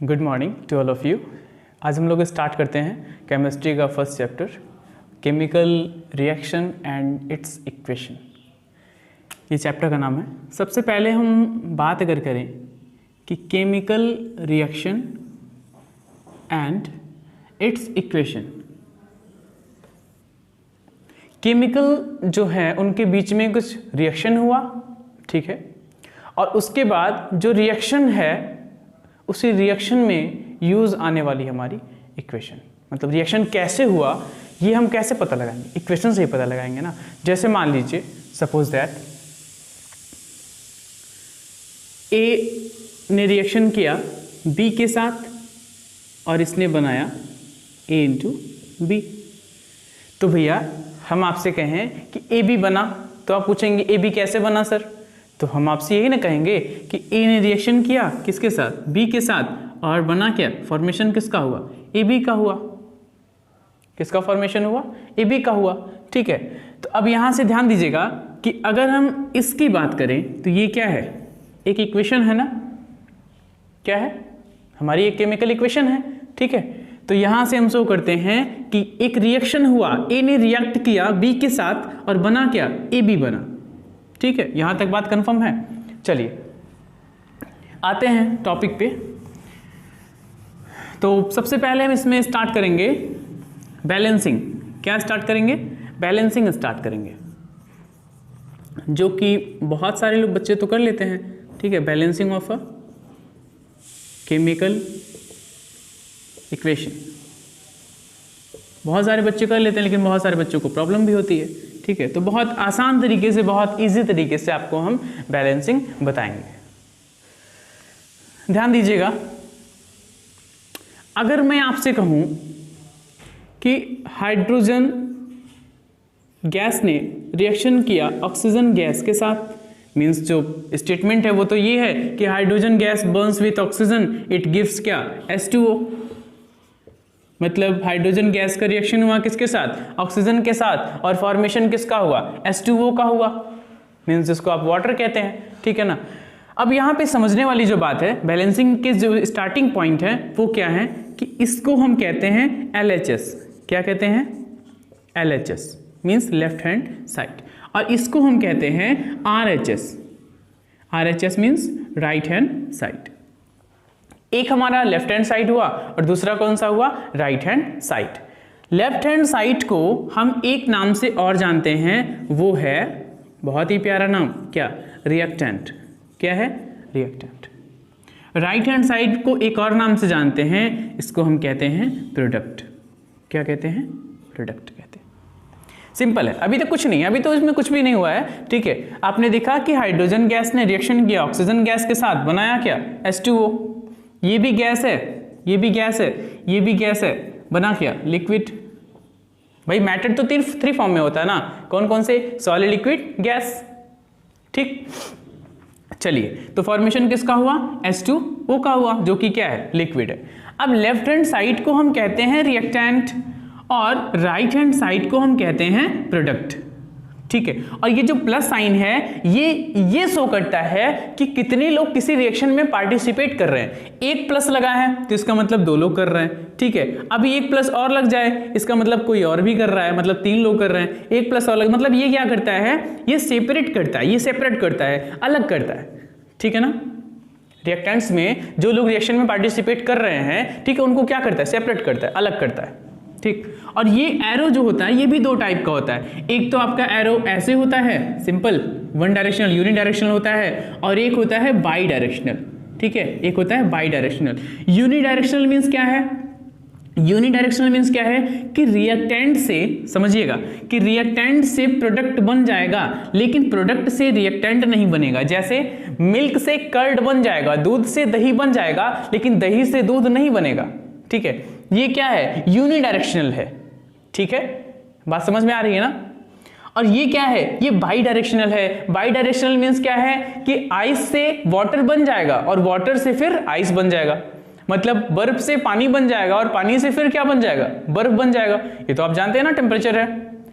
Good morning to all of you. आज हम लोग स्टार्ट करते हैं केमिस्ट्री का first chapter, chemical reaction and its equation. ये चैप्टर का नाम है। सबसे पहले हम बात अगर करें कि chemical reaction and its equation, chemical जो है उनके बीच में कुछ रिएक्शन हुआ, ठीक है, और उसके बाद जो रिएक्शन है उसी रिएक्शन में यूज आने वाली हमारी इक्वेशन, मतलब रिएक्शन कैसे हुआ ये हम कैसे पता लगाएंगे, इक्वेशन से ही पता लगाएंगे ना। जैसे मान लीजिए सपोज दैट ए ने रिएक्शन किया बी के साथ और इसने बनाया ए इंटू बी। तो भैया हम आपसे कहें कि ए बी बना, तो आप पूछेंगे ए बी कैसे बना सर, तो हम आपसे यही ना कहेंगे कि ए ने रिएक्शन किया किसके साथ, बी के साथ, और बना क्या, फॉर्मेशन किसका हुआ, ए बी का हुआ। किसका फॉर्मेशन हुआ, ए बी का हुआ, ठीक है। तो अब यहाँ से ध्यान दीजिएगा कि अगर हम इसकी बात करें तो ये क्या है, एक इक्वेशन है ना, क्या है, हमारी एक केमिकल इक्वेशन है, ठीक है। तो यहाँ से हम शो करते हैं कि एक रिएक्शन हुआ, ए ने रिएक्ट किया बी के साथ और बना क्या, ए बी बना, ठीक है। यहां तक बात कंफर्म है। चलिए आते हैं टॉपिक पे। तो सबसे पहले हम इसमें स्टार्ट करेंगे बैलेंसिंग। क्या स्टार्ट करेंगे, बैलेंसिंग स्टार्ट करेंगे, जो कि बहुत सारे लोग बच्चे तो कर लेते हैं, ठीक है। Balancing of a chemical equation बहुत सारे बच्चे कर लेते हैं, लेकिन बहुत सारे बच्चों को प्रॉब्लम भी होती है, ठीक है। तो बहुत आसान तरीके से, बहुत इजी तरीके से आपको हम बैलेंसिंग बताएंगे। ध्यान दीजिएगा, अगर मैं आपसे कहूं कि हाइड्रोजन गैस ने रिएक्शन किया ऑक्सीजन गैस के साथ, मींस जो स्टेटमेंट है वो तो ये है कि hydrogen gas Burns with oxygen, it gives क्या, H2O। मतलब हाइड्रोजन गैस का रिएक्शन हुआ किसके साथ, ऑक्सीजन के साथ, और फॉर्मेशन किसका हुआ, H2O का हुआ, मींस जिसको आप वाटर कहते हैं, ठीक है ना। अब यहाँ पे समझने वाली जो बात है, बैलेंसिंग के जो स्टार्टिंग पॉइंट है वो क्या है कि इसको हम कहते हैं LHS। क्या कहते हैं, LHS means left hand side, और इसको हम कहते हैं RHS। RHS means right hand side. एक हमारा लेफ्ट हैंड साइड हुआ और दूसरा कौन सा हुआ, right hand side. Left hand side को हम एक नाम से और जानते हैं, वो है बहुत ही प्यारा नाम, क्या, रिएक्टेंट। क्या है, रिएक्टेंट। राइट हैंड साइड को एक और नाम से जानते हैं, इसको हम कहते हैं प्रोडक्ट। क्या कहते हैं, प्रोडक्ट कहते हैं। सिंपल है, अभी तक कुछ नहीं है, अभी तो इसमें कुछ भी नहीं हुआ है, ठीक है। आपने देखा कि हाइड्रोजन गैस ने रिएक्शन किया ऑक्सीजन गैस के साथ, बनाया क्या, H2O। ये भी गैस है, ये भी गैस है, ये भी गैस है, बना क्या, लिक्विड। भाई मैटर तो थ्री फॉर्म में होता है ना, कौन कौन से, सॉलिड, लिक्विड, गैस, ठीक। चलिए, तो फॉर्मेशन किसका हुआ, H2O का हुआ, जो कि क्या है, लिक्विड है। अब लेफ्ट हैंड साइड को हम कहते हैं रिएक्टेंट और राइट हैंड साइड को हम कहते हैं प्रोडक्ट, ठीक है। और ये जो प्लस साइन है ये शो करता है कि कितने लोग किसी रिएक्शन में पार्टिसिपेट कर रहे हैं। एक प्लस लगा है तो इसका मतलब 2 लोग कर रहे हैं, ठीक है। अभी एक प्लस और लग जाए, इसका मतलब कोई और भी कर रहा है, मतलब 3 लोग कर रहे हैं। एक प्लस और लग, मतलब ये क्या करता है, ये सेपरेट करता है, ये सेपरेट करता है, अलग करता है, ठीक है ना। रिएक्टेंट्स में जो लोग रिएक्शन में पार्टिसिपेट कर रहे हैं, ठीक है, उनको क्या करता है, सेपरेट करता है, अलग करता है, ठीक। और ये एरो जो होता है ये भी 2 टाइप का होता है। एक तो आपका एरो ऐसे होता है, सिंपल वन डायरेक्शनल यूनिडायरेक्शनल होता है, और एक होता है बाई डायरेक्शनल, ठीक है। एक होता है बाई डायरेक्शनल। यूनिडायरेक्शनल मीन्स क्या है, यूनिडायरेक्शनल मीन्स क्या है कि रिएक्टेंट से, समझिएगा, कि रिएक्टेंट से प्रोडक्ट बन जाएगा, लेकिन प्रोडक्ट से रिएक्टेंट नहीं बनेगा। जैसे मिल्क से कर्ड बन जाएगा, दूध से दही बन जाएगा, लेकिन दही से दूध नहीं बनेगा, ठीक है। ये क्या है, यूनिडायरेक्शनल है, ठीक है, बात समझ में आ रही है ना। और ये क्या है, ये बाई डायरेक्शनल है। बाई डायरेक्शनल मीन्स क्या है कि आइस से वाटर बन जाएगा और वाटर से फिर आइस बन जाएगा, मतलब बर्फ से पानी बन जाएगा और पानी से फिर क्या बन जाएगा, बर्फ बन जाएगा। ये तो आप जानते हैं ना, टेम्परेचर है,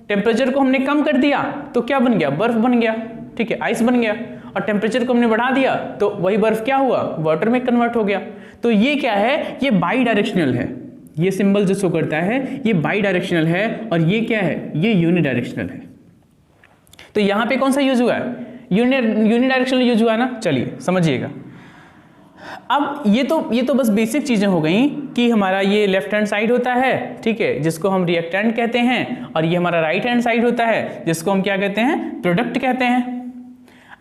टेम्परेचर को हमने कम कर दिया तो क्या बन गया, बर्फ बन गया, ठीक है, आइस बन गया। और टेम्परेचर को हमने बढ़ा दिया तो वही बर्फ क्या हुआ, वाटर में कन्वर्ट हो गया। तो ये क्या है, ये बाई डायरेक्शनल है, ये सिंबल जो शो करता है ये बाई डायरेक्शनल है, और ये क्या है, ये यूनिडायरेक्शनल है। तो यहां पे कौन सा यूज हुआ है, यूनिडायरेक्शनल यूज हुआ ना। चलिए समझिएगा। अब ये तो बस बेसिक चीजें हो गई कि हमारा ये लेफ्ट हैंड साइड होता है, ठीक है, जिसको हम रिएक्टेंट कहते हैं, और ये हमारा राइट हैंड साइड होता है जिसको हम क्या कहते हैं, प्रोडक्ट कहते हैं।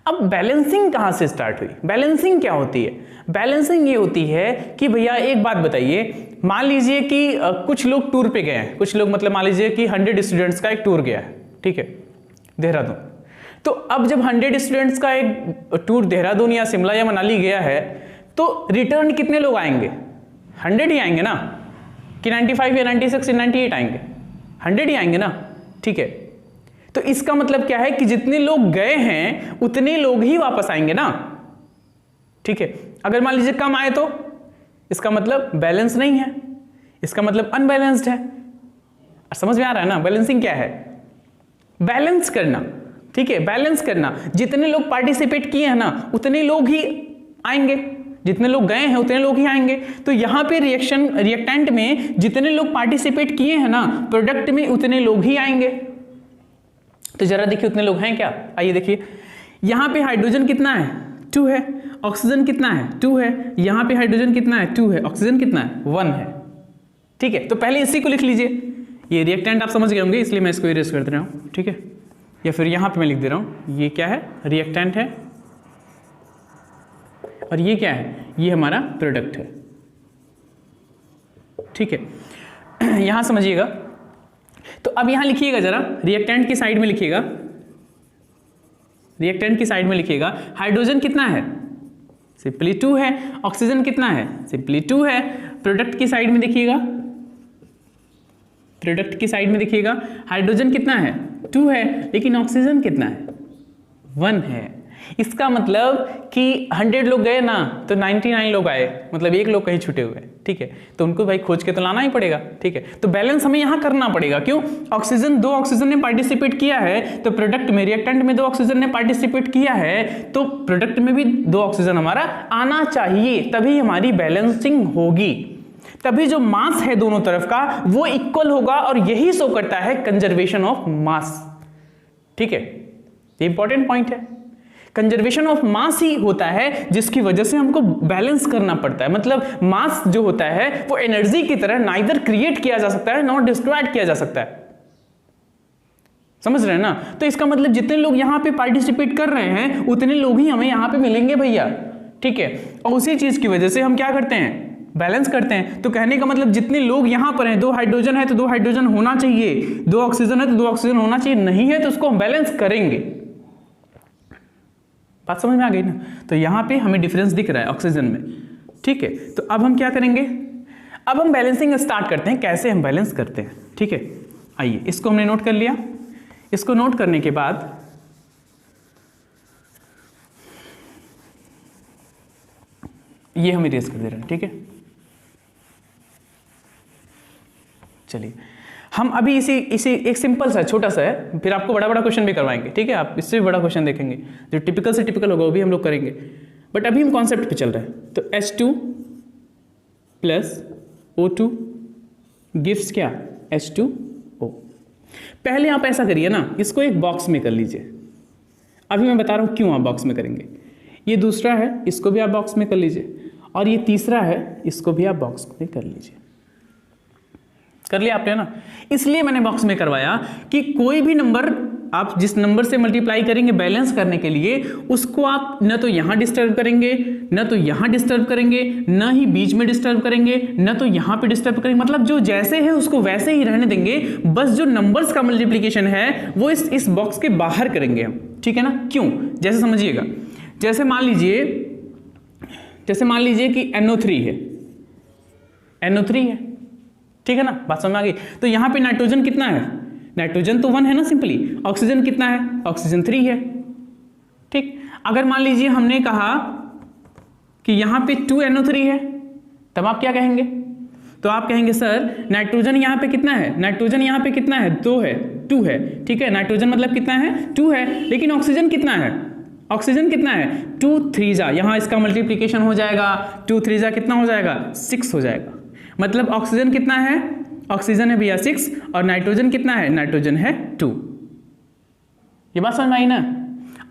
अब बैलेंसिंग कहां से स्टार्ट हुई, बैलेंसिंग क्या होती है, बैलेंसिंग ये होती है कि भैया एक बात बताइए, मान लीजिए कि कुछ लोग टूर पे गए हैं, कुछ लोग मतलब मान लीजिए कि 100 स्टूडेंट्स का एक टूर गया है, ठीक है, देहरादून। तो अब जब 100 स्टूडेंट्स का एक टूर देहरादून या शिमला या मनाली गया है, तो रिटर्न कितने लोग आएंगे, 100 ही आएंगे ना, कि 95 या 96 या 98 आएंगे, 100 ही आएंगे ना, ठीक है। तो इसका मतलब क्या है कि जितने लोग गए हैं उतने लोग ही वापस आएंगे ना, ठीक है। अगर मान लीजिए कम आए तो इसका मतलब बैलेंस नहीं है, इसका मतलब अनबैलेंस्ड है। समझ में आ रहा है ना, बैलेंसिंग क्या है, बैलेंस करना, ठीक है, बैलेंस करना। जितने लोग पार्टिसिपेट किए हैं ना उतने लोग ही आएंगे, जितने लोग गए हैं उतने लोग ही आएंगे। तो यहां पे रिएक्टेंट में जितने लोग पार्टिसिपेट किए हैं ना प्रोडक्ट में उतने लोग ही आएंगे। तो जरा देखिए उतने लोग हैं क्या, आइए देखिए, यहां पे हाइड्रोजन कितना है, 2 है, ऑक्सीजन कितना है, 2 है, यहां पे हाइड्रोजन कितना है, 2 है, ऑक्सीजन कितना है, 1 है, ठीक है। तो पहले इसी को लिख लीजिए, ये रिएक्टेंट आप समझ गए होंगे इसलिए मैं इसको इरेज कर दे रहा हूं, ठीक है, या फिर यहां पे मैं लिख दे रहा हूं, ये क्या है, रिएक्टेंट है, और ये क्या है, ये हमारा प्रोडक्ट है, ठीक है। यहां समझिएगा, तो अब यहां लिखिएगा जरा, रिएक्टेंट की साइड में लिखिएगा, रिएक्टेंट की साइड में लिखिएगा, हाइड्रोजन कितना है, सिंपली 2 है, ऑक्सीजन कितना है, सिंपली 2 है। प्रोडक्ट की साइड में देखिएगा, प्रोडक्ट की साइड में देखिएगा, हाइड्रोजन कितना है, 2 है, लेकिन ऑक्सीजन कितना है, 1 है। इसका मतलब कि 100 लोग गए ना तो 99 लोग आए, मतलब एक लोग कहीं छूटे हुए, ठीक है, तो उनको भाई खोज के तो लाना ही पड़ेगा, ठीक है। तो बैलेंस हमें यहां करना पड़ेगा, क्यों, ऑक्सीजन 2 ऑक्सीजन ने पार्टिसिपेट किया है, तो प्रोडक्ट में, रिएक्टेंट में 2 ऑक्सीजन ने पार्टिसिपेट किया है, तो प्रोडक्ट में भी 2 ऑक्सीजन हमारा आना चाहिए, तभी हमारी बैलेंसिंग होगी, तभी जो मास है दोनों तरफ का वो इक्वल होगा, और यही शो करता है कंजर्वेशन ऑफ मास, ठीक है, ये इंपॉर्टेंट पॉइंट है। कंजर्वेशन ऑफ मास ही होता है जिसकी वजह से हमको बैलेंस करना पड़ता है। मतलब मास जो होता है वो एनर्जी की तरह नाइदर क्रिएट किया जा सकता है नॉट डिस्ट्रॉयड किया जा सकता है, समझ रहे हैं ना। तो इसका मतलब जितने लोग यहां पे पार्टिसिपेट कर रहे हैं उतने लोग ही हमें यहां पे मिलेंगे भैया, ठीक है। और उसी चीज की वजह से हम क्या करते हैं, बैलेंस करते हैं। तो कहने का मतलब जितने लोग यहां पर हैं, 2 हाइड्रोजन है तो 2 हाइड्रोजन होना चाहिए, 2 ऑक्सीजन है तो 2 ऑक्सीजन होना चाहिए, नहीं है तो उसको हम बैलेंस करेंगे। बात समझ में आ गई ना। तो यहां पे हमें डिफरेंस दिख रहा है ऑक्सीजन में, ठीक है। तो अब हम क्या करेंगे, अब हम बैलेंसिंग स्टार्ट करते हैं, कैसे हम बैलेंस करते हैं, ठीक है। आइए, इसको हमने नोट कर लिया, इसको नोट करने के बाद ये हम इरेज कर दे रहे हैं, ठीक है। चलिए हम अभी इसी एक सिंपल सा छोटा सा है, फिर आपको बड़ा बड़ा क्वेश्चन भी करवाएंगे, ठीक है। आप इससे भी बड़ा क्वेश्चन देखेंगे जो टिपिकल से टिपिकल होगा वो भी हम लोग करेंगे, बट अभी हम कॉन्सेप्ट पे चल रहे हैं। तो H2 प्लस O2 गिव्स क्या, H2O। पहले आप ऐसा करिए ना, इसको एक बॉक्स में कर लीजिए, अभी मैं बता रहा हूँ क्यों आप बॉक्स में करेंगे। ये दूसरा है, इसको भी आप बॉक्स में कर लीजिए, और ये तीसरा है, इसको भी आप बॉक्स में कर लीजिए। कर लिया आपने ना, इसलिए मैंने बॉक्स में करवाया कि कोई भी नंबर आप जिस नंबर से मल्टीप्लाई करेंगे बैलेंस करने के लिए, उसको आप न तो यहां डिस्टर्ब करेंगे, न तो यहां डिस्टर्ब करेंगे, न ही बीच में डिस्टर्ब करेंगे, न तो यहां पे डिस्टर्ब करेंगे, मतलब जो जैसे है उसको वैसे ही रहने देंगे। बस जो नंबर्स का मल्टीप्लीकेशन है वो इस बॉक्स के बाहर करेंगे हम, ठीक है ना। क्यों, जैसे समझिएगा, जैसे मान लीजिए कि NO3 है, NO3 है, ठीक है ना, बात समझ में आ गई। तो यहां पे नाइट्रोजन कितना है, नाइट्रोजन तो 1 है ना सिंपली, ऑक्सीजन कितना है, ऑक्सीजन 3 है, ठीक। अगर मान लीजिए हमने कहा कि यहां पे 2 NO3 है, तब आप क्या कहेंगे, तो आप कहेंगे सर नाइट्रोजन यहां पे कितना है, नाइट्रोजन यहां पे कितना है, 2 है, ठीक है। नाइट्रोजन मतलब कितना है, 2 है, लेकिन ऑक्सीजन कितना है, ऑक्सीजन कितना है 2 3 जा, यहाँ इसका मल्टीप्लीकेशन हो जाएगा 2 3 जा कितना हो जाएगा 6 हो जाएगा। मतलब ऑक्सीजन कितना है, ऑक्सीजन है भैया 6 और नाइट्रोजन कितना है, नाइट्रोजन है 2। ये बात समझ में आई ना।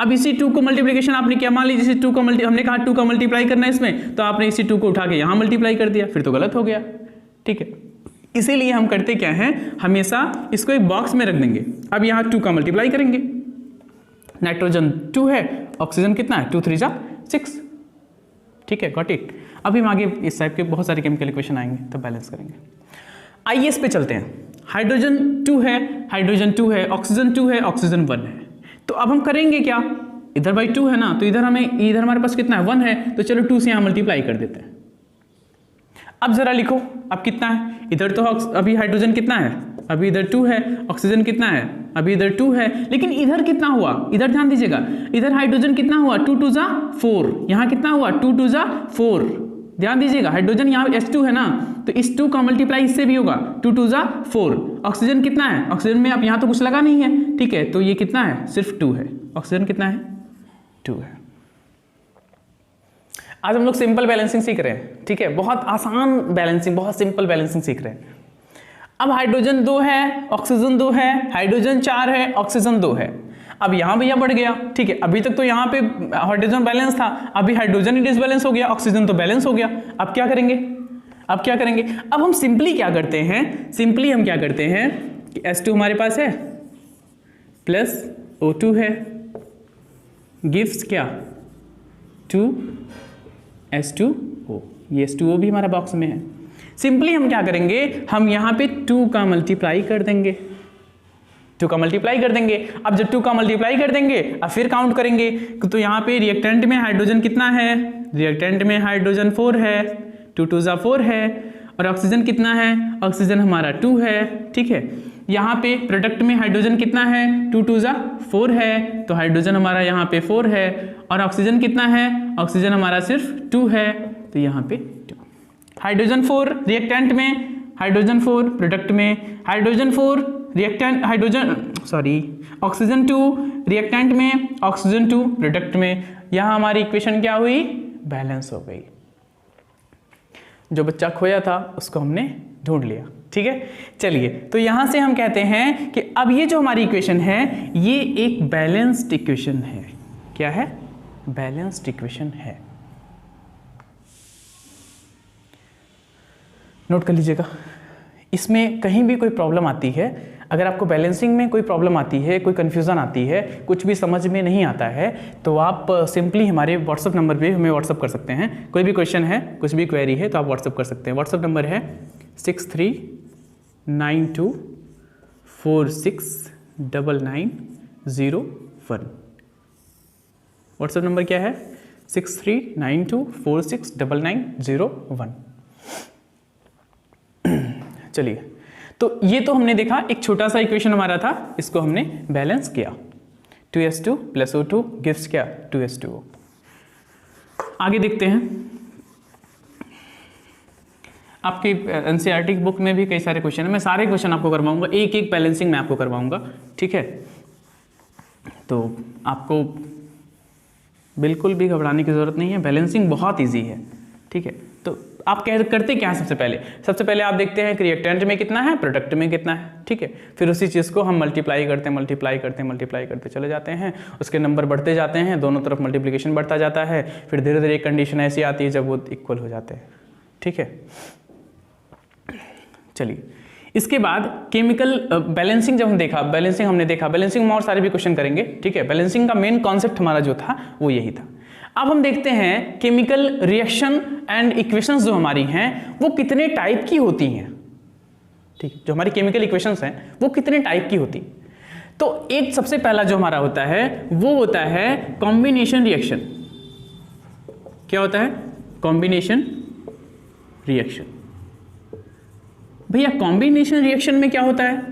अब इसी 2 को मल्टीप्लीकेशन आपने किया, मान लीजिए इसी 2 का हमने कहा 2 का मल्टीप्लाई करना है इसमें, तो आपने इसी 2 को उठा के यहाँ मल्टीप्लाई कर दिया, फिर तो गलत हो गया। ठीक है, इसीलिए हम करते क्या हैं, हमेशा इसको एक बॉक्स में रख देंगे। अब यहाँ 2 का मल्टीप्लाई करेंगे, नाइट्रोजन 2 है, ऑक्सीजन कितना है 2 3 जा 6। ठीक है, गॉट इट। अभी हम आगे इस टाइप के बहुत सारे केमिकल इक्वेशन आएंगे तो बैलेंस करेंगे। आइए इस पे चलते हैं। हाइड्रोजन 2 है, हाइड्रोजन 2 है, ऑक्सीजन 2 है, ऑक्सीजन 1 है। तो अब हम करेंगे क्या, इधर भाई 2 है ना, तो इधर हमारे पास कितना है 1 है, तो चलो 2 से यहाँ मल्टीप्लाई कर देते हैं। अब जरा लिखो, अब कितना है, इधर तो अभी हाइड्रोजन कितना है, अभी इधर 2 है, ऑक्सीजन कितना है, अभी इधर 2 है, लेकिन इधर कितना हुआ, इधर ध्यान दीजिएगा, इधर हाइड्रोजन कितना हुआ 2 2 जा 4, यहाँ कितना हुआ 2 2 जा 4। ध्यान दीजिएगा, हाइड्रोजन यहाँ H2 है ना, तो इस 2 का मल्टीप्लाई इससे भी होगा 2 2 जा 4। ऑक्सीजन कितना है, ऑक्सीजन में अब यहाँ तो कुछ लगा नहीं है, ठीक है, तो ये कितना है सिर्फ 2 है, ऑक्सीजन कितना है 2 है। आज हम लोग सिंपल बैलेंसिंग सीख रहे हैं। ठीक है, बहुत आसान बैलेंसिंग, बहुत सिंपल बैलेंसिंग सीख रहे हैं। अब हाइड्रोजन 2 है, ऑक्सीजन 2 है, हाइड्रोजन 4 है, ऑक्सीजन 2 है। अब यहाँ भैया बढ़ गया। ठीक है, अभी तक तो यहाँ पे हाइड्रोजन बैलेंस था, अभी हाइड्रोजन ही डिसबैलेंस हो गया, ऑक्सीजन तो बैलेंस हो गया। अब क्या करेंगे, अब क्या करेंगे, अब हम सिंपली क्या करते हैं, सिंपली हम क्या करते हैं कि H2 हमारे पास है प्लस O2 है, गिव्स क्या 2H2O। ये H2O भी हमारा बॉक्स में है। सिंपली हम क्या करेंगे, हम यहाँ पे 2 का मल्टीप्लाई कर देंगे, 2 का मल्टीप्लाई कर देंगे। अब जब 2 का मल्टीप्लाई कर देंगे अब फिर काउंट करेंगे, तो यहाँ पे रिएक्टेंट में हाइड्रोजन कितना है, रिएक्टेंट में हाइड्रोजन 4 है, 2 2 जा 4 है, और ऑक्सीजन कितना है, ऑक्सीजन हमारा 2 है। ठीक है, यहाँ पे प्रोडक्ट में हाइड्रोजन कितना है 2 2 जा 4 है, तो हाइड्रोजन हमारा यहाँ पे 4 है, और ऑक्सीजन कितना है, ऑक्सीजन हमारा सिर्फ 2 है, तो यहाँ पे 2। हाइड्रोजन 4 रिएक्टेंट में, हाइड्रोजन 4 प्रोडक्ट में, हाइड्रोजन 4 रिएक्टेंट, ऑक्सीजन 2 रिएक्टेंट में, ऑक्सीजन 2 प्रोडक्ट में। यहाँ हमारी इक्वेशन क्या हुई, बैलेंस हो गई। जो बच्चा खोया था उसको हमने ढूंढ लिया। ठीक है, चलिए, तो यहां से हम कहते हैं कि अब ये जो हमारी इक्वेशन है ये एक बैलेंस्ड इक्वेशन है। क्या है, बैलेंस्ड इक्वेशन है। नोट कर लीजिएगा, इसमें कहीं भी कोई प्रॉब्लम आती है, अगर आपको बैलेंसिंग में कोई प्रॉब्लम आती है, कोई कन्फ्यूज़न आती है, कुछ भी समझ में नहीं आता है, तो आप सिंपली हमारे व्हाट्सअप नंबर पे हमें व्हाट्सअप कर सकते हैं। कोई भी क्वेश्चन है, कुछ भी क्वेरी है तो आप व्हाट्सअप कर सकते हैं। व्हाट्सअप नंबर है 6392469901। व्हाट्सअप नंबर क्या है 6392469901। चलिए, तो ये तो हमने देखा, एक छोटा सा इक्वेशन हमारा था, इसको हमने बैलेंस किया। 2H2 प्लस O2 गिव्स क्या 2H2O। आगे देखते हैं, आपकी NCERT बुक में भी कई सारे क्वेश्चन है, मैं सारे क्वेश्चन आपको करवाऊंगा, एक एक बैलेंसिंग मैं आपको करवाऊंगा। ठीक है, तो आपको बिल्कुल भी घबराने की ज़रूरत नहीं है, बैलेंसिंग बहुत ईजी है। ठीक है, तो आप करते क्या है, सबसे पहले आप देखते हैं कि रिएक्टेंट में कितना है, प्रोडक्ट में कितना है। ठीक है, फिर उसी चीज़ को हम मल्टीप्लाई करते चले जाते हैं, उसके नंबर बढ़ते जाते हैं, दोनों तरफ मल्टीप्लिकेशन बढ़ता जाता है, फिर धीरे धीरे एक कंडीशन ऐसी आती है जब वो इक्वल हो जाते हैं। ठीक है, चलिए, इसके बाद केमिकल बैलेंसिंग जब हम देखा, बैलेंसिंग में और सारे भी क्वेश्चन करेंगे। ठीक है, बैलेंसिंग का मेन कॉन्सेप्ट हमारा जो था वो यही था। अब हम देखते हैं केमिकल रिएक्शन एंड इक्वेशंस जो हमारी हैं वो कितने टाइप की होती हैं। ठीक, जो हमारी केमिकल इक्वेशंस हैं वो कितने टाइप की होती। तो एक सबसे पहला जो हमारा होता है वो होता है कॉम्बिनेशन रिएक्शन। क्या होता है, कॉम्बिनेशन रिएक्शन। भैया कॉम्बिनेशन रिएक्शन में क्या होता है,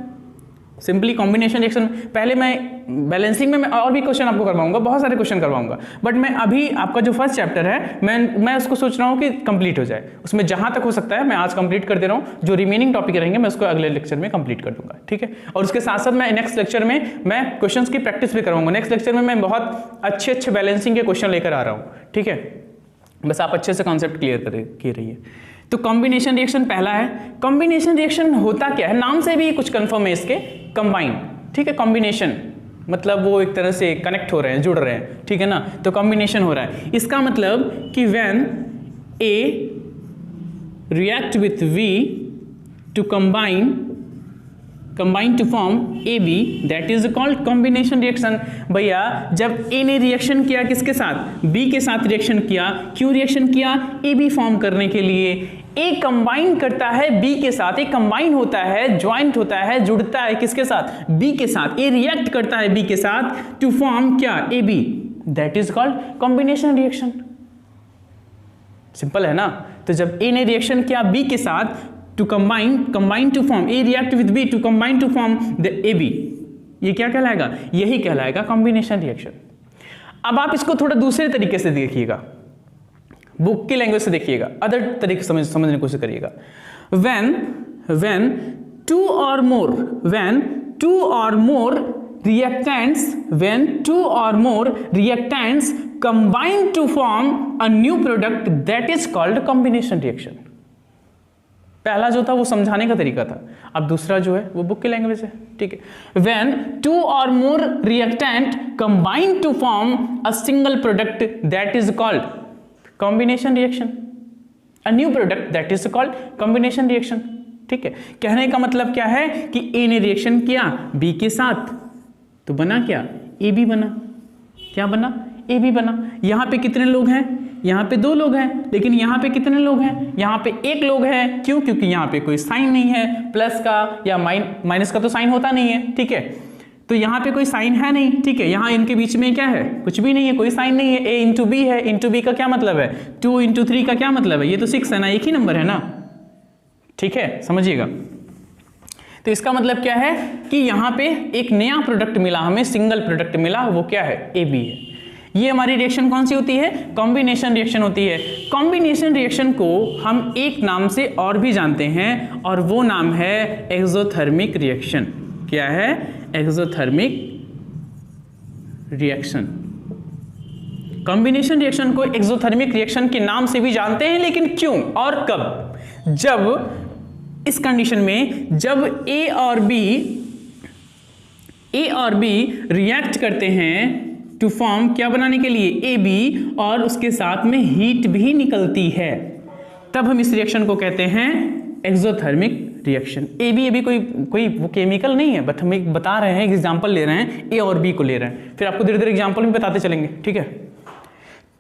सिंपली कॉम्बिनेशन रिएक्शन, पहले मैं बैलेंसिंग में मैं और भी क्वेश्चन आपको करवाऊंगा, बहुत सारे क्वेश्चन करवाऊंगा, बट मैं अभी आपका जो फर्स्ट चैप्टर है मैं उसको सोच रहा हूँ कि कंप्लीट हो जाए, उसमें जहाँ तक हो सकता है मैं आज कंप्लीट कर दे रहा हूँ, जो रिमेनिंग टॉपिक रहेंगे मैं उसको अगले लेक्चर में कंप्लीट कर दूंगा, ठीक है। और उसके साथ साथ मैं नेक्स्ट लेक्चर में मैं क्वेश्चंस की प्रैक्टिस भी करवाऊंगा। नेक्स्ट लेक्चर में मैं बहुत अच्छे बैलेंसिंग के क्वेश्चन लेकर आ रहा हूँ, ठीक है। बस आप अच्छे से कॉन्सेप्ट क्लियर किए रहिए। तो कॉम्बिनेशन रिएक्शन पहला है। कॉम्बिनेशन रिएक्शन होता क्या है, नाम से भी कुछ कंफर्म है इसके, कंबाइन, ठीक है। कॉम्बिनेशन मतलब वो एक तरह से कनेक्ट हो रहे हैं, जुड़ रहे हैं, ठीक है ना। तो कॉम्बिनेशन हो रहा है, इसका मतलब कि when A react with V to combine to form AB, that is called combination reaction। भैया जब A ने रिएक्शन किया किसके साथ, B के साथ रिएक्शन किया, क्यों रिएक्शन किया, AB फॉर्म करने के लिए। A कंबाइन करता है B के साथ, A कंबाइन होता है, ज्वाइंट होता है, जुड़ता है किसके साथ, B के साथ। A रिएक्ट करता है B के साथ टू फॉर्म क्या, AB, that is called combination reaction। Simple है ना। तो जब A ने रिएक्शन किया B के साथ to combine to form, A react with B to combine to form the AB, ये क्या कहलाएगा, यही कहलाएगा कॉम्बिनेशन रिएक्शन। अब आप इसको थोड़ा दूसरे तरीके से देखिएगा, बुक की लैंग्वेज से देखिएगा, अदर तरीके समझने की कोशिश करिएगा। when two or more reactants combine to form a new product, that is called combination reaction। पहला जो था वो समझाने का तरीका था, अब दूसरा जो है वो बुक की लैंग्वेज है, ठीक है। when two or more reactant combine to form a single product, that is called combination reaction। a new product, that is called combination reaction, ठीक है। कहने का मतलब क्या है कि A ने रिएक्शन किया B के साथ तो बना क्या, AB बना, क्या बना, AB बना। यहां पे कितने लोग हैं, यहाँ पे 2 लोग हैं, लेकिन यहाँ पे कितने लोग हैं, यहाँ पे 1 लोग है। क्यों, क्योंकि यहाँ पे कोई साइन नहीं है, प्लस का या माइनस का तो साइन होता नहीं है, ठीक है। तो यहाँ पे कोई साइन है नहीं, ठीक है। यहाँ इनके बीच में क्या है, कुछ भी नहीं है, कोई साइन नहीं है। A इंटू बी है, इंटू बी का क्या मतलब है, 2 इंटू 3 का क्या मतलब है, ये तो 6 है ना, एक ही नंबर है ना, ठीक है, समझिएगा। तो इसका मतलब क्या है कि यहाँ पे एक नया प्रोडक्ट मिला हमें, सिंगल प्रोडक्ट मिला, वो क्या है, AB है। ये हमारी रिएक्शन कौन सी होती है, कॉम्बिनेशन रिएक्शन होती है। कॉम्बिनेशन रिएक्शन को हम एक नाम से और भी जानते हैं, और वो नाम है एक्सोथर्मिक रिएक्शन। क्या है, एक्सोथर्मिक रिएक्शन। कॉम्बिनेशन रिएक्शन को एक्सोथर्मिक रिएक्शन के नाम से भी जानते हैं, लेकिन क्यों और कब, जब इस कंडीशन में जब A और B रिएक्ट करते हैं टू फॉर्म क्या बनाने के लिए, AB, और उसके साथ में हीट भी निकलती है, तब हम इस रिएक्शन को कहते हैं एक्सोथर्मिक रिएक्शन। AB कोई वो केमिकल नहीं है, बट हम एक बता रहे हैं, एग्जांपल ले रहे हैं, A और B को ले रहे हैं, फिर आपको धीरे धीरे एग्जांपल भी बताते चलेंगे, ठीक है।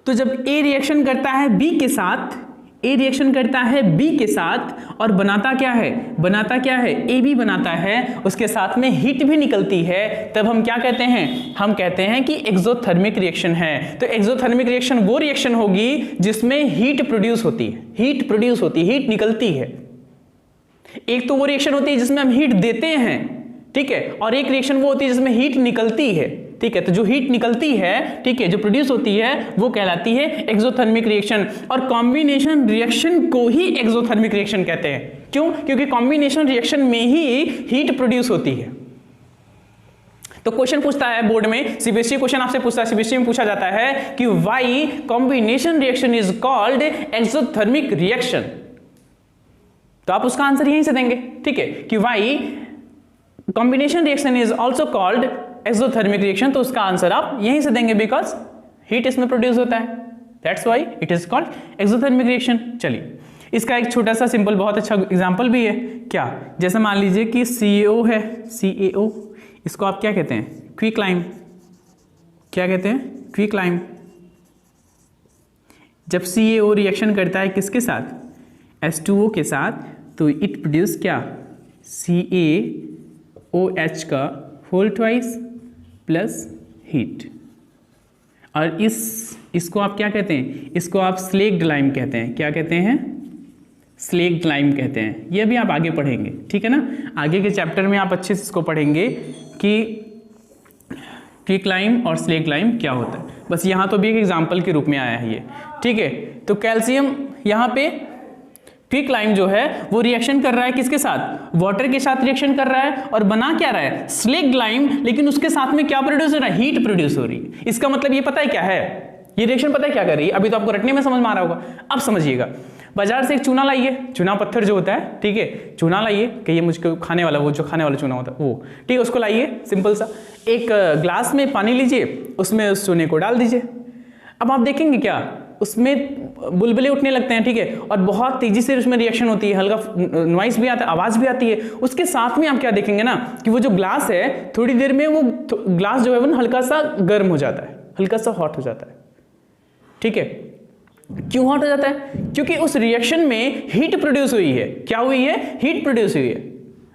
तो जब A रिएक्शन करता है B के साथ, A रिएक्शन करता है B के साथ और बनाता क्या है, AB बनाता है, उसके साथ में हीट भी निकलती है, तब हम क्या कहते हैं, हम कहते हैं कि एक्सोथर्मिक रिएक्शन है। तो एक्सोथर्मिक रिएक्शन वो रिएक्शन होगी जिसमें हीट प्रोड्यूस होती है, हीट निकलती है। एक तो वो रिएक्शन होती है जिसमें हम हीट देते हैं, ठीक है, और एक रिएक्शन वो होती है जिसमें हीट निकलती है, ठीक है। तो जो हीट निकलती है, ठीक है, जो प्रोड्यूस होती है, वो कहलाती है एक्सोथर्मिक रिएक्शन। और कॉम्बिनेशन रिएक्शन को ही एक्सोथर्मिक रिएक्शन कहते हैं। क्यों, क्योंकि कॉम्बिनेशन रिएक्शन में ही हीट प्रोड्यूस होती है। तो क्वेश्चन पूछता है बोर्ड में, सीबीएसई क्वेश्चन आपसे पूछता है, सीबीएसई में पूछा जाता है कि why combination reaction is called exothermic reaction. तो आप उसका आंसर यहीं से देंगे, ठीक है, कि why combination reaction is also called exothermic reaction. तो उसका आंसर आप यहीं से देंगे, बिकॉज हीट इसमें प्रोड्यूस होता है, that's why it is called exothermic reaction. चलिए, इसका एक छोटा सा सिंपल बहुत अच्छा एग्जांपल भी है। क्या, जैसे मान लीजिए कि CaO है, CaO, इसको आप क्या कहते हैं, क्विकलाइम। क्या कहते हैं, क्विकलाइम। जब CaO रिएक्शन करता है किसके साथ, H2O के साथ, तो इट प्रोड्यूस क्या, CaOH का होल ट्वाइस प्लस हीट। और इसको आप क्या कहते हैं, इसको आप स्लेक्ड लाइम कहते हैं। क्या कहते हैं, स्लेक्ड लाइम कहते हैं। ये भी आप आगे पढ़ेंगे, ठीक है ना, आगे के चैप्टर में आप अच्छे से इसको पढ़ेंगे कि क्विकलाइम और स्लेगलाइम क्या होता है, बस यहाँ तो भी एक एग्जाम्पल के रूप में आया है ये, ठीक है। तो कैल्शियम यहाँ पे क्विकलाइम जो है वो रिएक्शन कर रहा है किसके साथ, वाटर के साथ रिएक्शन कर रहा है, और बना क्या रहा है, स्लेगलाइम, लेकिन उसके साथ में क्या प्रोड्यूस हो रहा है, हीट प्रोड्यूस हो रही है। इसका मतलब ये पता है क्या है, ये रिएक्शन पता है क्या कर रही है, अभी तो आपको रटने में समझ में आ रहा होगा, अब समझिएगा। बाजार से एक चूना लाइए, चूना पत्थर जो होता है, ठीक है, चूना लाइए कि ये मुझको खाने वाला, वो जो खाने वाला चूना होता है वो, ठीक है, उसको लाइए सिंपल सा, एक ग्लास में पानी लीजिए, उसमें उस चूने को डाल दीजिए। अब आप देखेंगे क्या, उसमें बुलबुले उठने लगते हैं, ठीक है, और बहुत तेजी से उसमें रिएक्शन होती है, हल्का नॉइस भी आता है, आवाज भी आती है। उसके साथ में आप क्या देखेंगे ना कि वो जो ग्लास है थोड़ी देर में वो ग्लास जो है वो हल्का सा गर्म हो जाता है, हल्का सा हॉट हो जाता है, ठीक है। क्यों हॉट हो जाता है, क्योंकि उस रिएक्शन में हीट प्रोड्यूस हुई है। क्या हुई है, हीट प्रोड्यूस हुई है।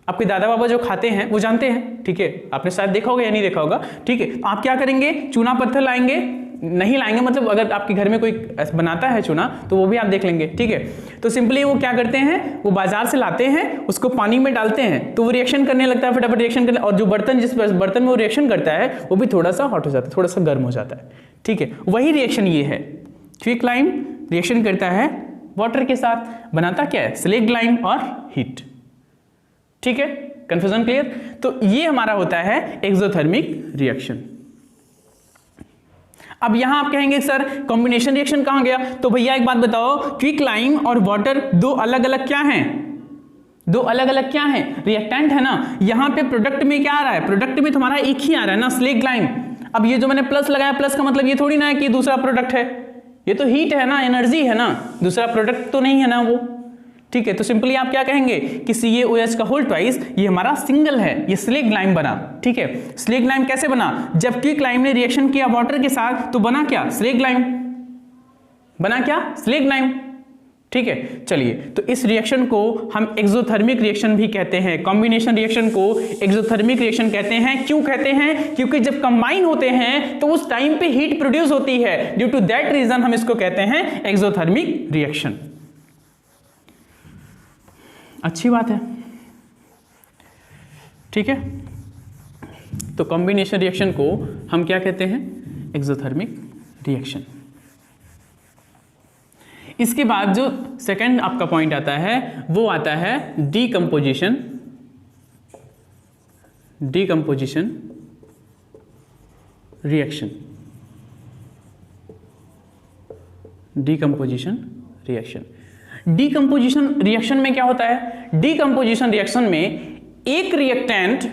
आपके दादा बाबा जो खाते हैं वो जानते हैं, ठीक है, आपने शायद देखा होगा या नहीं देखा होगा, ठीक है। तो आप क्या करेंगे, चूना पत्थर लाएंगे, नहीं लाएंगे मतलब अगर आपके घर में कोई बनाता है चूना तो वो भी आप देख लेंगे, ठीक है। तो सिंपली वो क्या करते हैं, वो बाजार से लाते हैं, उसको पानी में डालते हैं, तो वो रिएक्शन करने लगता है, फटाफट रिएक्शन करने, और जो बर्तन, जिस बर्तन में वो रिएक्शन करता है वो भी थोड़ा सा हॉट हो जाता है, थोड़ा सा गर्म हो जाता है, ठीक है। वही रिएक्शन ये है, क्विकलाइम रिएक्शन करता है वाटर के साथ, बनाता क्या है, स्लेगलाइम और हीट, ठीक है। Confusion clear. तो ये हमारा होता है एक्सोथर्मिक रिएक्शन। अब यहां आप कहेंगे सर कॉम्बिनेशन रिएक्शन कहां गया, तो भैया एक बात बताओ, क्विकलाइम और वाटर दो अलग अलग क्या हैं, दो अलग अलग क्या हैं, रिएक्टेंट है ना। यहां पे प्रोडक्ट में क्या आ रहा है, प्रोडक्ट में तुम्हारा एक ही आ रहा है ना, स्लेगलाइम। अब ये जो मैंने प्लस लगाया, प्लस का मतलब ये थोड़ी ना है कि दूसरा प्रोडक्ट है, ये तो हीट है ना, एनर्जी है ना, दूसरा प्रोडक्ट तो नहीं है ना वो, ठीक है। तो सिंपली आप क्या कहेंगे कि CaOH का होल ट्वाइस ये हमारा सिंगल है, ये स्लेगलाइम बना, ठीक है। स्लेगलाइम कैसे बना, जब क्विकलाइम ने रिएक्शन किया वाटर के साथ तो बना क्या, स्लेगलाइम, बना क्या, स्लेगलाइम, ठीक है। चलिए, तो इस रिएक्शन को हम एक्सोथर्मिक रिएक्शन भी कहते हैं, कॉम्बिनेशन रिएक्शन को एक्सोथर्मिक रिएक्शन कहते हैं। क्यों कहते हैं, क्योंकि जब कंबाइन होते हैं तो उस टाइम पे हीट प्रोड्यूस होती है, ड्यू टू दैट रीजन हम इसको कहते हैं एक्सोथर्मिक रिएक्शन। अच्छी बात है, ठीक है। तो कॉम्बिनेशन रिएक्शन को हम क्या कहते हैं, एक्सोथर्मिक रिएक्शन। इसके बाद जो सेकंड आपका पॉइंट आता है वो आता है decomposition, decomposition reaction, decomposition reaction. Decomposition reaction में क्या होता है, डीकंपोजिशन रिएक्शन में एक रिएक्टेंट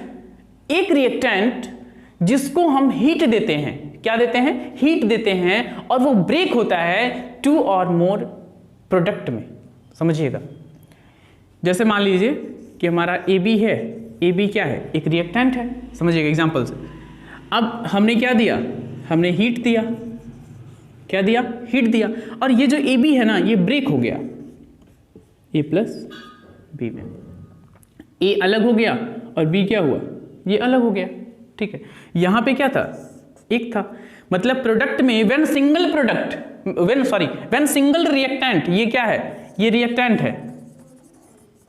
जिसको हम हीट देते हैं, क्या देते हैं, हीट देते हैं, और वो ब्रेक होता है 2 और मोर प्रोडक्ट में। समझिएगा, जैसे मान लीजिए कि हमारा AB है, AB क्या है, एक रिएक्टेंट है, समझिएगा एग्जांपल से। अब हमने क्या दिया, हमने हीट दिया, क्या दिया, हीट दिया, और ये जो AB है ना ये ब्रेक हो गया, A प्लस B में, A अलग हो गया और B क्या हुआ, ये अलग हो गया, ठीक है। यहां पे क्या था, एक था, मतलब प्रोडक्ट में व्हेन सिंगल रिएक्टेंट, ये क्या है, ये रिएक्टेंट है,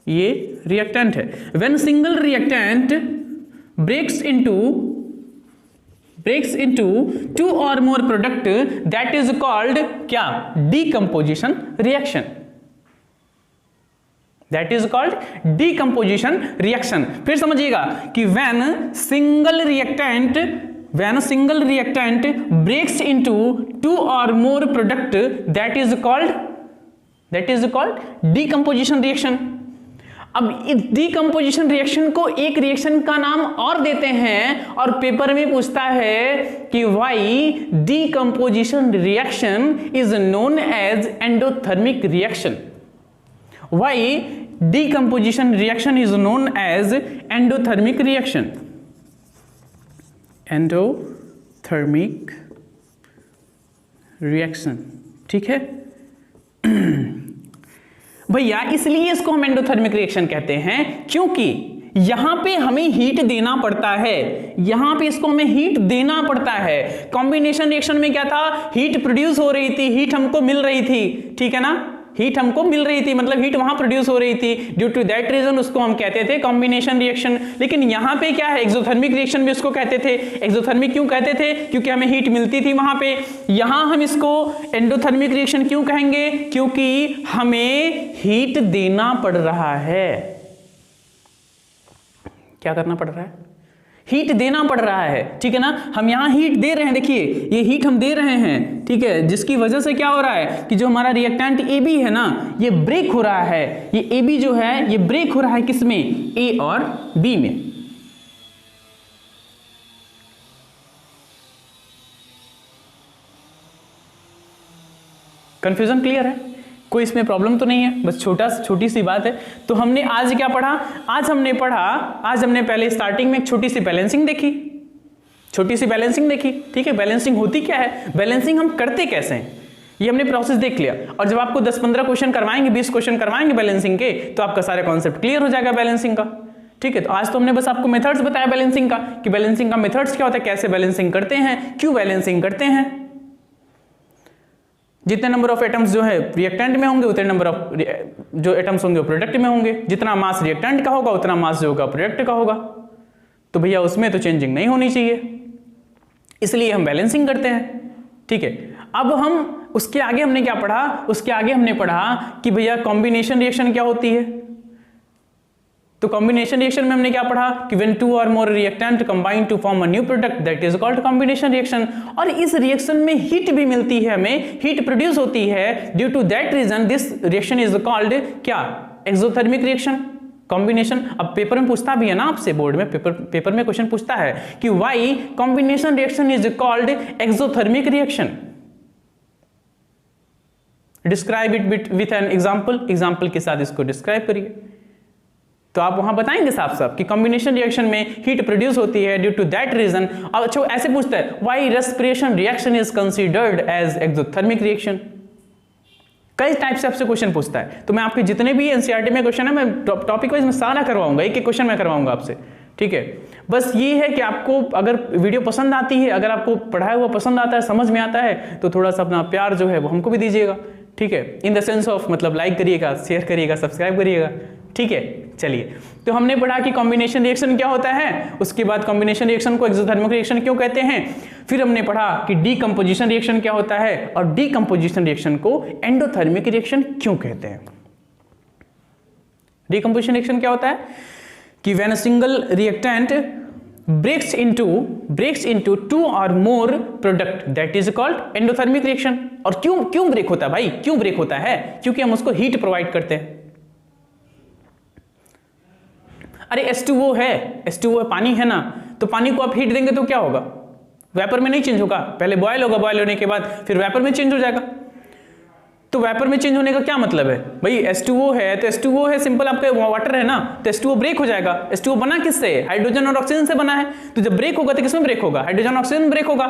ये रिएक्टेंट है। When single reactant breaks into 2 और more product, that is called क्या, decomposition reaction, that is called decomposition reaction. फिर समझिएगा कि when single reactant breaks into 2 और more product, that is called decomposition reaction. अब इस डीकंपोजिशन रिएक्शन को एक रिएक्शन का नाम और देते हैं, और पेपर में पूछता है कि why decomposition reaction is known as endothermic reaction, why decomposition reaction is known as endothermic reaction, endothermic reaction, ठीक है भैया। इसलिए इसको हम एंडोथर्मिक रिएक्शन कहते हैं क्योंकि यहां पे हमें हीट देना पड़ता है, यहां पे इसको हमें हीट देना पड़ता है। कॉम्बिनेशन रिएक्शन में क्या था, हीट प्रोड्यूस हो रही थी, हीट हमको मिल रही थी, ठीक है ना, हीट हमको मिल रही थी, मतलब हीट वहां प्रोड्यूस हो रही थी, ड्यू टू दैट रीजन उसको हम कहते थे कॉम्बिनेशन रिएक्शन। लेकिन यहाँ पे क्या है, एक्सोथर्मिक रिएक्शन भी उसको कहते थे। एक्सोथर्मिक क्यों कहते थे? क्योंकि हमें हीट मिलती थी वहां पे। यहां हम इसको एंडोथर्मिक रिएक्शन क्यों कहेंगे? क्योंकि हमें हीट देना पड़ रहा है। क्या करना पड़ रहा है? हीट देना पड़ रहा है, ठीक है ना। हम यहां हीट दे रहे हैं, देखिए ये हीट हम दे रहे हैं, ठीक है, जिसकी वजह से क्या हो रहा है कि जो हमारा रिएक्टेंट AB है ना, ये ब्रेक हो रहा है। ये AB जो है ये ब्रेक हो रहा है किसमें? A और B में। कंफ्यूजन क्लियर है? कोई इसमें प्रॉब्लम तो नहीं है? बस छोटी सी बात है। तो हमने आज क्या पढ़ा? आज हमने पहले स्टार्टिंग में एक छोटी सी बैलेंसिंग देखी, ठीक है। बैलेंसिंग होती क्या है, बैलेंसिंग हम करते कैसे हैं, ये हमने प्रोसेस देख लिया। और जब आपको 10-15 क्वेश्चन करवाएंगे, 20 क्वेश्चन करवाएंगे बैलेंसिंग के, तो आपका सारा कॉन्सेप्ट क्लियर हो जाएगा बैलेंसिंग का, ठीक है। तो आज तो हमने बस आपको मेथड्स बताया बैलेंसिंग का, कि बैलेंसिंग का मेथड्स क्या होता है, कैसे बैलेंसिंग करते हैं, क्यों बैलेंसिंग करते हैं। जितने नंबर ऑफ एटम्स जो है रिएक्टेंट में होंगे, उतने नंबर ऑफ जो एटम्स होंगे वो प्रोडक्ट में होंगे। जितना मास रिएक्टेंट का होगा उतना मास जो होगा प्रोडक्ट का होगा। तो भैया उसमें तो चेंजिंग नहीं होनी चाहिए, इसलिए हम बैलेंसिंग करते हैं, ठीक है। अब हम उसके आगे हमने क्या पढ़ा? उसके आगे हमने पढ़ा कि भैया कॉम्बिनेशन रिएक्शन क्या होती है। तो कॉम्बिनेशन रिएक्शन में हमने क्या पढ़ा कि व्हेन टू और more reactant combine to form a new product that is called combination reaction. और इस रिएक्शन में हीट भी मिलती है, हमें हीट प्रोड्यूस होती है। Due to that reason this reaction is called क्या? Exothermic reaction, combination. अब पेपर में पूछता भी है ना आपसे, बोर्ड में पेपर में क्वेश्चन पूछता है कि why combination reaction is called exothermic reaction. Describe it with an example के साथ इसको डिस्क्राइब करिए। तो आप वहां बताएंगे साफ साफ कि कॉम्बिनेशन रिएक्शन में हीट प्रोड्यूस होती है ड्यू टू दैट रीजन। और अच्छा ऐसे पूछता है why respiration reaction is considered as exothermic reaction. कई टाइप से आपसे क्वेश्चन पूछता है। तो मैं आपके जितने भी एनसीईआरटी में क्वेश्चन है मैं टॉपिक वाइज में सारा करवाऊंगा, एक क्वेश्चन मैं करवाऊंगा आपसे, ठीक है। बस ये है कि आपको अगर वीडियो पसंद आती है, अगर आपको पढ़ाया हुआ पसंद आता है, समझ में आता है, तो थोड़ा सा अपना प्यार जो है वो हमको भी दीजिएगा, ठीक है। इन द सेंस ऑफ मतलब लाइक करिएगा, शेयर करिएगा, सब्सक्राइब करिएगा, ठीक है। चलिए, तो हमने पढ़ा कि कॉम्बिनेशन रिएक्शन क्या होता है, उसके बाद कॉम्बिनेशन रिएक्शन को एक्सोथर्मिक रिएक्शन क्यों कहते हैं, फिर हमने पढ़ा कि डीकंपोजिशन रिएक्शन क्या होता है और डीकंपोजिशन रिएक्शन को एंडोथर्मिक रिएक्शन क्यों कहते हैं। डीकंपोजिशन रिएक्शन क्या होता है कि when a single reactant breaks into two or more product that is called endothermic reaction। और क्यों ब्रेक होता है भाई, क्यों ब्रेक होता है? क्योंकि हम उसको हीट प्रोवाइड करते हैं। अरे H2O है, पानी है ना, तो पानी को आप हीट देंगे तो क्या होगा? वेपर में नहीं चेंज होगा, पहले बॉयल होगा, बॉयल होने के बाद फिर वेपर में चेंज हो जाएगा। तो वेपर में चेंज होने का क्या मतलब है भाई? H2O है तो H2O है, सिंपल आपका वाटर है ना, तो H2O ब्रेक हो जाएगा। H2O बना किससे? हाइड्रोजन और ऑक्सीजन से बना है। तो जब ब्रेक होगा तो किसमें ब्रेक होगा? हाइड्रोजन ऑक्सीजन ब्रेक होगा।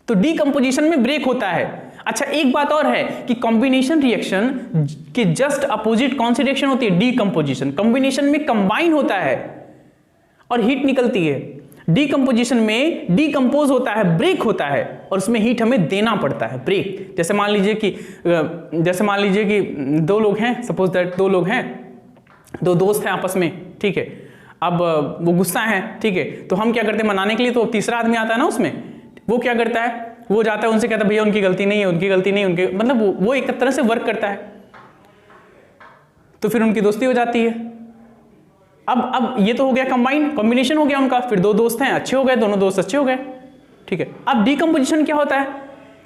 तो डीकंपोजिशन में ब्रेक होता है। अच्छा एक बात और है कि कॉम्बिनेशन रिएक्शन के जस्ट अपोजिट कौन सी रिएक्शन होती है? डीकंपोजिशन। कॉम्बिनेशन में कंबाइन होता है और हीट निकलती है। डीकंपोजिशन में डीकंपोज होता है, ब्रेक होता है, और उसमें हीट हमें देना पड़ता है, ब्रेक। जैसे मान लीजिए कि दो लोग हैं, सपोज दैट दो लोग हैं, दो दोस्त हैं आपस में, ठीक है। अब वो गुस्सा है, ठीक है, तो हम क्या करते हैं मनाने के लिए, तो तीसरा आदमी आता है ना उसमें, वो क्या करता है, वो जाता है उनसे कहता है भैया उनकी गलती नहीं है, उनकी गलती नहीं है, उनके मतलब वो एक तरह से वर्क करता है, तो फिर उनकी दोस्ती हो जाती है। अब ये तो हो गया कंबाइन, कॉम्बिनेशन हो गया उनका, फिर दो दोस्त हैं, अच्छे हो गए, दोनों दोस्त अच्छे हो गए, ठीक है। अब डीकंपोजिशन क्या होता है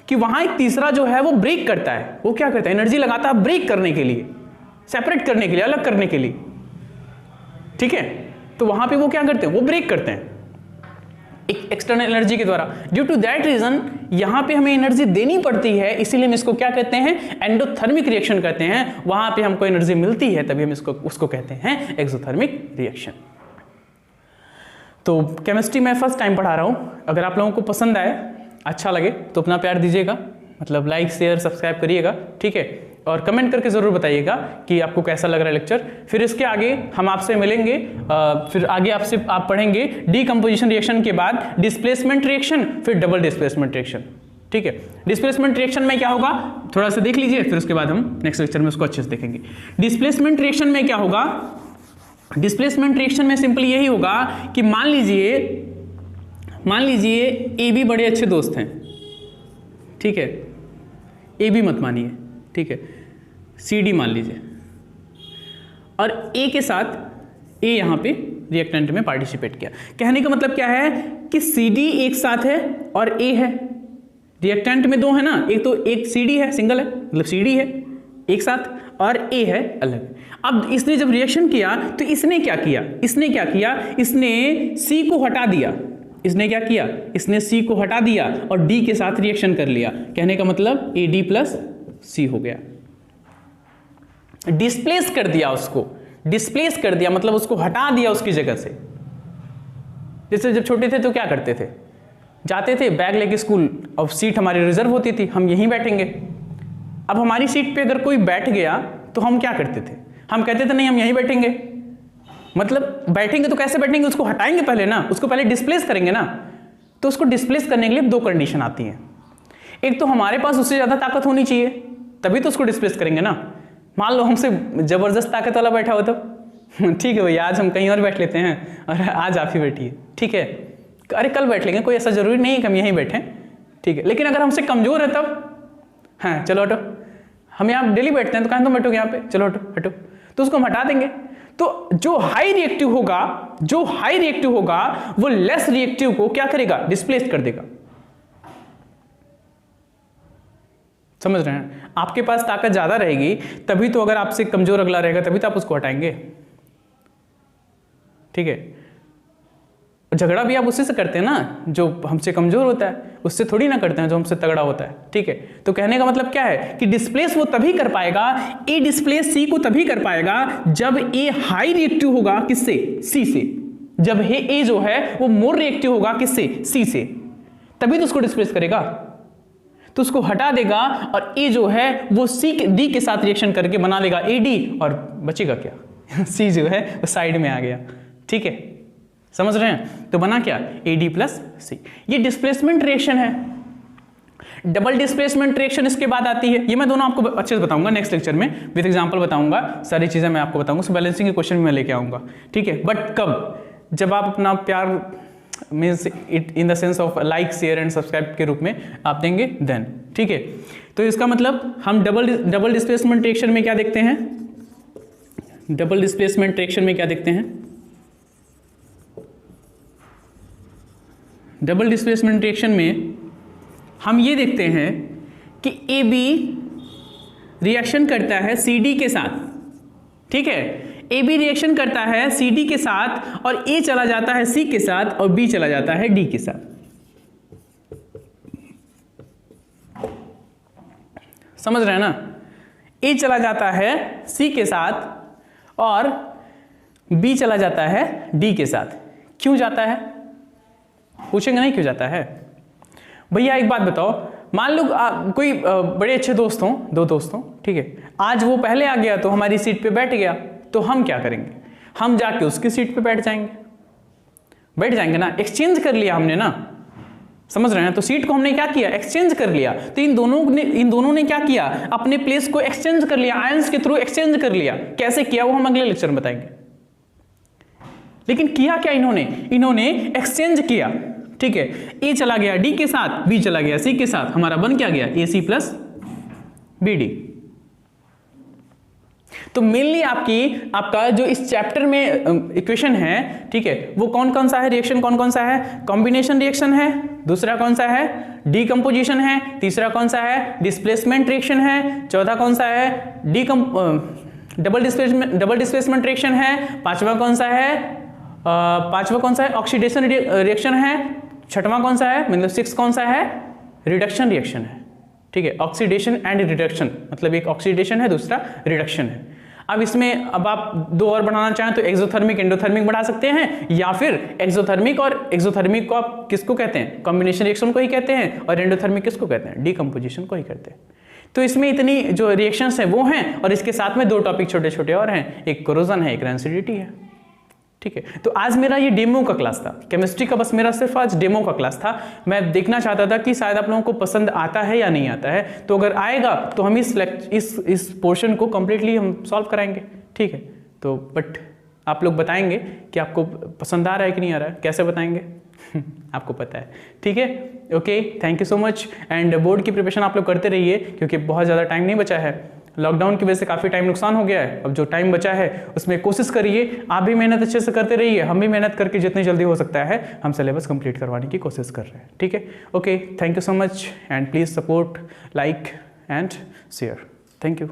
कि वहां एक तीसरा जो है वो ब्रेक करता है। वो क्या करता है? एनर्जी लगाता है ब्रेक करने के लिए, सेपरेट करने के लिए, अलग करने के लिए, ठीक है। तो वहां पे वो क्या करते हैं? वो ब्रेक करते हैं एक एक्सटर्नल एनर्जी के द्वारा। ड्यू टू दैट रीजन यहां पे हमें एनर्जी देनी पड़ती है, इसीलिए हम इसको क्या कहते हैं? एंडोथर्मिक रिएक्शन कहते हैं। वहां पे हमको एनर्जी मिलती है तभी हम उसको कहते हैं एक्सोथर्मिक रिएक्शन। तो केमिस्ट्री मैं फर्स्ट टाइम पढ़ा रहा हूं, अगर आप लोगों को पसंद आए, अच्छा लगे तो अपना प्यार दीजिएगा, मतलब लाइक शेयर सब्सक्राइब करिएगा, ठीक है। और कमेंट करके ज़रूर बताइएगा कि आपको कैसा लग रहा है लेक्चर। फिर इसके आगे हम आपसे मिलेंगे, फिर आगे आप पढ़ेंगे डीकंपोजिशन रिएक्शन के बाद डिस्प्लेसमेंट रिएक्शन, फिर डबल डिस्प्लेसमेंट रिएक्शन। ठीक है। डिस्प्लेसमेंट रिएक्शन में क्या होगा, थोड़ा सा देख लीजिए, फिर उसके बाद हम नेक्स्ट लेक्चर में उसको अच्छे से देखेंगे। डिस्प्लेसमेंट रिएक्शन में क्या होगा, डिस्प्लेसमेंट रिएक्शन में सिंपल यही होगा कि मान लीजिए ए बी बड़े अच्छे दोस्त हैं, ठीक है, ए बी मत मानिए, ठीक है, सी डी मान लीजिए, और ए के साथ ए यहाँ पे रिएक्टेंट में पार्टिसिपेट किया। कहने का मतलब क्या है कि सी डी एक साथ है और ए है, रिएक्टेंट में दो है ना, एक सी डी है, सिंगल है, मतलब सी डी है एक साथ और ए है अलग। अब इसने जब रिएक्शन किया तो इसने क्या किया, इसने सी को हटा दिया, इसने क्या किया, इसने सी को हटा दिया और डी के साथ रिएक्शन कर लिया। कहने का मतलब ए डी प्लस सी हो गया। डिस्प्लेस कर दिया उसको, डिस्प्लेस कर दिया मतलब उसको हटा दिया उसकी जगह से। जैसे जब छोटे थे तो क्या करते थे, जाते थे बैग लेके स्कूल, अब सीट हमारी रिजर्व होती थी, हम यहीं बैठेंगे। अब हमारी सीट पे अगर कोई बैठ गया तो हम क्या करते थे, हम कहते थे नहीं हम यहीं बैठेंगे। मतलब बैठेंगे तो कैसे बैठेंगे, उसको हटाएंगे पहले ना, उसको पहले डिस्प्लेस करेंगे ना। तो उसको डिस्प्लेस करने के लिए दो कंडीशन आती हैं, एक तो हमारे पास उससे ज़्यादा ताकत होनी चाहिए, तभी तो उसको डिस्प्लेस करेंगे ना। मान लो हमसे ज़बरदस्त ताकत वाला बैठा हो तो ठीक है भैया आज हम कहीं और बैठ लेते हैं और आज आप ही बैठिए, ठीक है, अरे कल बैठ लेंगे, कोई ऐसा जरूरी नहीं है कि हम यहीं बैठें, ठीक है। लेकिन अगर हमसे कमज़ोर है तब हाँ चलो हटो, हम यहाँ डेली बैठते हैं तो कहीं तुम बैठोगे यहाँ पे, चलो हटो हटो, तो उसको हम हटा देंगे। तो जो हाई रिएक्टिव होगा वो लेस रिएक्टिव को क्या करेगा, डिस्प्लेस कर देगा। समझ रहे हैं, आपके पास ताकत ज्यादा रहेगी तभी तो, अगर आपसे कमजोर अगला रहेगा तभी तो आप उसको हटाएंगे, ठीक है। झगड़ा भी आप उसी से करते हैं ना, जो हमसे कमजोर होता है उससे थोड़ी ना करते हैं जो हमसे तगड़ा होता है, ठीक है। तो कहने का मतलब क्या है कि डिस्प्लेस वो तभी कर पाएगा, ए डिस्प्लेस सी को तभी कर पाएगा जब ए हाई रिएक्टिव होगा किससे, सी से। जब ए जो है वो मोर रिएक्टिव होगा किससे, सी से, तभी तो उसको डिस्प्लेस करेगा। तो उसको हटा देगा और ए जो है वो सी डी के साथ रिएक्शन करके बना देगा ए डी, और बचेगा क्या सी जो है वो साइड में आ गया, ठीक है। समझ रहे हैं, तो बना क्या, ए डी प्लस सी। ये डिस्प्लेसमेंट रिएक्शन है। डबल डिस्प्लेसमेंट रिएक्शन इसके बाद आती है, ये मैं दोनों आपको अच्छे से बताऊंगा नेक्स्ट लेक्चर में, विद एग्जांपल बताऊंगा, सारी चीजें मैं आपको बताऊंगा, सो बैलेंसिंग के क्वेश्चन भी मैं लेके आऊंगा, ठीक है। बट कब, जब आप अपना प्यार means it in the sense of like share and subscribe के रूप में आप देंगे देन, ठीक है। तो इसका मतलब हम डबल डिस्प्लेसमेंट रिएक्शन में क्या देखते हैं, डबल डिस्प्लेसमेंट रिएक्शन में क्या देखते हैं, डबल डिस्प्लेसमेंट रिएक्शन में हम ये देखते हैं कि ए बी रिएक्शन करता है सी डी के साथ, ठीक है। ए बी रिएक्शन करता है सी डी के साथ और ए चला जाता है सी के साथ और बी चला जाता है डी के साथ। समझ रहे हैं ना, ए चला जाता है सी के साथ और बी चला जाता है डी के साथ। क्यों जाता है, पूछेंगे नहीं क्यों जाता है। भैया एक बात बताओ, मान लो कोई बड़े अच्छे दोस्त हों, दो दोस्त हों, ठीक है, आज वो पहले आ गया तो हमारी सीट पे बैठ गया, तो हम क्या करेंगे, हम जाके उसकी सीट पे बैठ जाएंगे ना, एक्सचेंज कर लिया हमने ना। समझ रहे हैं, तो सीट को हमने क्या किया, एक्सचेंज कर लिया। तो इन दोनों ने क्या किया, अपने प्लेस को एक्सचेंज कर लिया, आयंस के थ्रू एक्सचेंज कर लिया। कैसे किया वो हम अगले लेक्चर में बताएंगे। लेकिन किया क्या इन्होंने एक्सचेंज किया, ठीक है। ए चला गया डी के साथ, बी चला गया सी के साथ, हमारा बन क्या गया, ए सी प्लस बी डी। तो मेनली आपका जो इस चैप्टर में इक्वेशन है, ठीक है, वो कौन कौन सा है, रिएक्शन कौन कौन सा है, कॉम्बिनेशन रिएक्शन है, दूसरा कौन सा है, डीकंपोजिशन है, तीसरा कौन सा है, डिस्प्लेसमेंट रिएक्शन है, चौथा कौन सा है, डबल डिस्प्लेसमेंट रिएक्शन है, पांचवा कौन सा है, ऑक्सीडेशन रिएक्शन है, छठवां कौन सा है, मतलब 6 कौन सा है, रिडक्शन रिएक्शन है, ठीक है। ऑक्सीडेशन एंड रिडक्शन, मतलब एक ऑक्सीडेशन है दूसरा रिडक्शन है। अब इसमें अब आप दो और बढ़ाना चाहें तो एक्सोथर्मिक एंडोथर्मिक बढ़ा सकते हैं, या फिर एक्सोथर्मिक और एक्सोथर्मिक को आप किसको कहते हैं, कॉम्बिनेशन रिएक्शन को ही कहते हैं, और एंडोथर्मिक किसको कहते हैं, डीकंपोजिशन को ही कहते हैं। तो इसमें इतनी जो रिएक्शंस हैं वो हैं, और इसके साथ में दो टॉपिक छोटे छोटे और हैं, एक कोरोजन है, एक रेंसिडिटी है, ठीक है। तो आज मेरा ये डेमो का क्लास था, केमिस्ट्री का बस मेरा सिर्फ आज डेमो का क्लास था। मैं देखना चाहता था कि शायद आप लोगों को पसंद आता है या नहीं आता है। तो अगर आएगा तो हम इस पोर्शन को कंप्लीटली हम सॉल्व कराएंगे, ठीक है। तो बट आप लोग बताएंगे कि आपको पसंद आ रहा है कि नहीं आ रहा है, कैसे बताएंगे आपको पता है, ठीक है। Okay, thank you so much. And board की प्रिपरेशन आप लोग करते रहिए, क्योंकि बहुत ज़्यादा टाइम नहीं बचा है। लॉकडाउन की वजह से काफ़ी टाइम नुकसान हो गया है। अब जो टाइम बचा है उसमें कोशिश करिए, आप भी मेहनत अच्छे से करते रहिए, हम भी मेहनत करके जितनी जल्दी हो सकता है हम सिलेबस कंप्लीट करवाने की कोशिश कर रहे हैं, ठीक है। Okay, thank you so much and please support, like and share. Thank you.